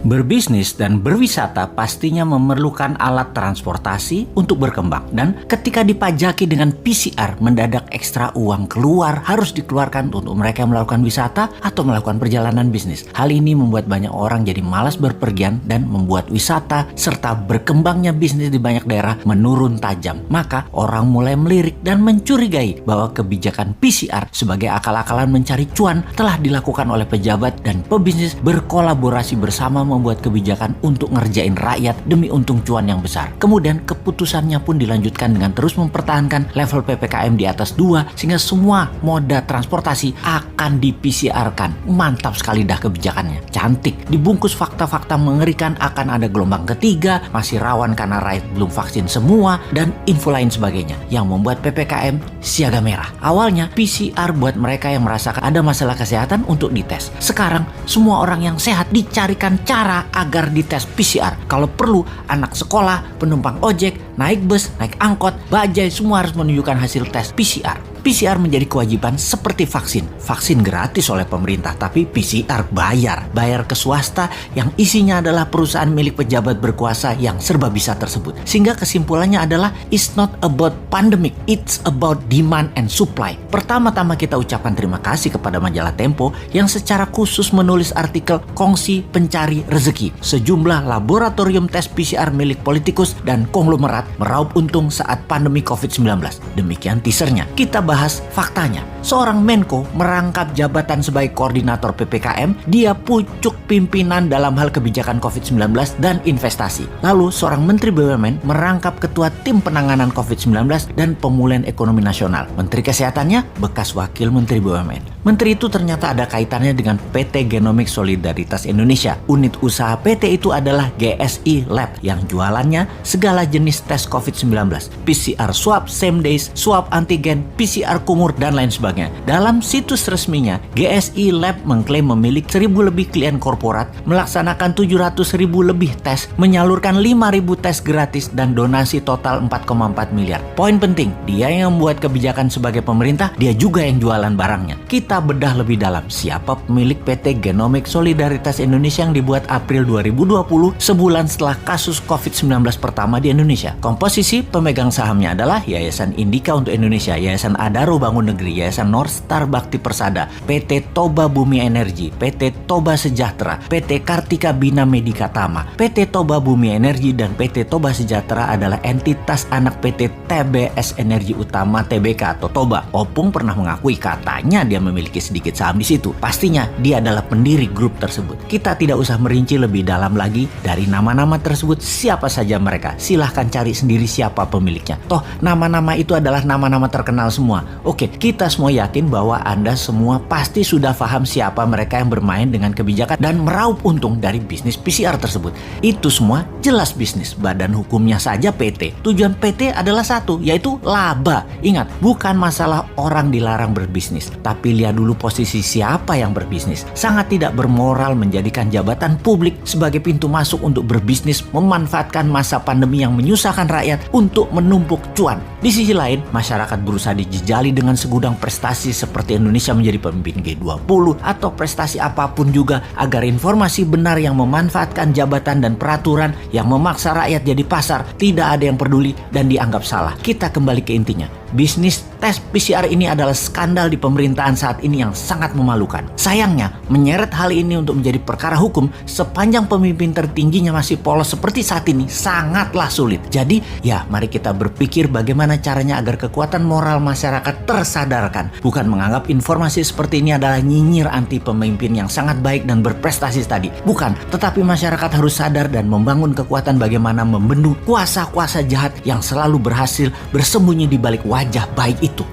Berbisnis dan berwisata pastinya memerlukan alat transportasi untuk berkembang. Dan ketika dipajaki dengan PCR, mendadak ekstra uang keluar harus dikeluarkan untuk mereka yang melakukan wisata atau melakukan perjalanan bisnis. Hal ini membuat banyak orang jadi malas berpergian dan membuat wisata serta berkembangnya bisnis di banyak daerah menurun tajam. Maka orang mulai melirik dan mencurigai bahwa kebijakan PCR sebagai akal-akalan mencari cuan telah dilakukan oleh pejabat dan pebisnis berkolaborasi bersama membuat kebijakan untuk ngerjain rakyat demi untung cuan yang besar. Kemudian keputusannya pun dilanjutkan dengan terus mempertahankan level PPKM di atas 2 sehingga semua moda transportasi akan di-PCR-kan. Mantap sekali dah kebijakannya. Cantik. Dibungkus fakta-fakta mengerikan akan ada gelombang ketiga, masih rawan karena rakyat belum vaksin semua, dan info lain sebagainya yang membuat PPKM siaga merah. Awalnya PCR buat mereka yang merasakan ada masalah kesehatan untuk dites. Sekarang semua orang yang sehat dicarikan cara agar dites PCR. Kalau perlu, anak sekolah, penumpang ojek, naik bus, naik angkot, bajai semua harus menunjukkan hasil tes PCR. PCR menjadi kewajiban seperti vaksin. Vaksin gratis oleh pemerintah, tapi PCR bayar. Bayar ke swasta yang isinya adalah perusahaan milik pejabat berkuasa yang serba bisa tersebut. Sehingga kesimpulannya adalah it's not about pandemic, it's about demand and supply. Pertama-tama kita ucapkan terima kasih kepada majalah Tempo yang secara khusus menulis artikel Kongsi Pencari Rezeki. Sejumlah laboratorium tes PCR milik politikus dan konglomerat meraup untung saat pandemi COVID-19. Demikian teasernya. Kita bahas faktanya. Seorang Menko merangkap jabatan sebagai koordinator PPKM, dia pucuk pimpinan dalam hal kebijakan COVID-19 dan investasi. Lalu seorang Menteri BUMN merangkap ketua tim penanganan COVID-19 dan pemulihan ekonomi nasional. Menteri Kesehatannya bekas wakil Menteri BUMN. Menteri itu ternyata ada kaitannya dengan PT Genomics Solidaritas Indonesia. Unit usaha PT itu adalah GSI Lab yang jualannya segala jenis tes COVID-19. PCR swab, same days, swab antigen, PCR kumur, dan lain sebagainya. Dalam situs resminya, GSI Lab mengklaim memiliki 1.000 lebih klien korporat, melaksanakan 700.000 lebih tes, menyalurkan 5.000 tes gratis, dan donasi total 4,4 miliar. Poin penting, dia yang membuat kebijakan sebagai pemerintah, dia juga yang jualan barangnya. Kita bedah lebih dalam, siapa pemilik PT Genomics Solidaritas Indonesia yang dibuat April 2020, sebulan setelah kasus COVID-19 pertama di Indonesia. Komposisi pemegang sahamnya adalah Yayasan Indika untuk Indonesia, Yayasan Adaro Bangun Negeri, Yayasan North Star Bakti Persada, PT Toba Bumi Energi, PT Toba Sejahtera, PT Kartika Bina Medika Tama. PT Toba Bumi Energi dan PT Toba Sejahtera adalah entitas anak PT TBS Energi Utama Tbk atau Toba. Opung pernah mengakui katanya dia memiliki sedikit saham di situ. Pastinya dia adalah pendiri grup tersebut. Kita tidak usah merinci lebih dalam lagi dari nama-nama tersebut siapa saja mereka. Silahkan cari sendiri siapa pemiliknya. Toh nama-nama itu adalah nama-nama terkenal semua. Oke, kita semua yakin bahwa Anda semua pasti sudah paham siapa mereka yang bermain dengan kebijakan dan meraup untung dari bisnis PCR tersebut. Itu semua jelas bisnis. Badan hukumnya saja PT. Tujuan PT adalah satu, yaitu laba. Ingat, bukan masalah orang dilarang berbisnis, tapi lihat dulu posisi siapa yang berbisnis. Sangat tidak bermoral menjadikan jabatan publik sebagai pintu masuk untuk berbisnis, memanfaatkan masa pandemi yang menyusahkan rakyat untuk menumpuk cuan. Di sisi lain, masyarakat berusaha dijejali dengan segudang prestasi seperti Indonesia menjadi pemimpin G20 atau prestasi apapun juga agar informasi benar yang memanfaatkan jabatan dan peraturan yang memaksa rakyat jadi pasar tidak ada yang peduli dan dianggap salah. Kita kembali ke intinya. Bisnis tes PCR ini adalah skandal di pemerintahan saat ini yang sangat memalukan. Sayangnya, menyeret hal ini untuk menjadi perkara hukum sepanjang pemimpin tertingginya masih polos seperti saat ini sangatlah sulit. Jadi, ya mari kita berpikir bagaimana caranya agar kekuatan moral masyarakat tersadarkan. Bukan menganggap informasi seperti ini adalah nyinyir anti pemimpin yang sangat baik dan berprestasi tadi. Bukan, tetapi masyarakat harus sadar dan membangun kekuatan bagaimana membendung kuasa-kuasa jahat yang selalu berhasil bersembunyi di balik wajah baik itu.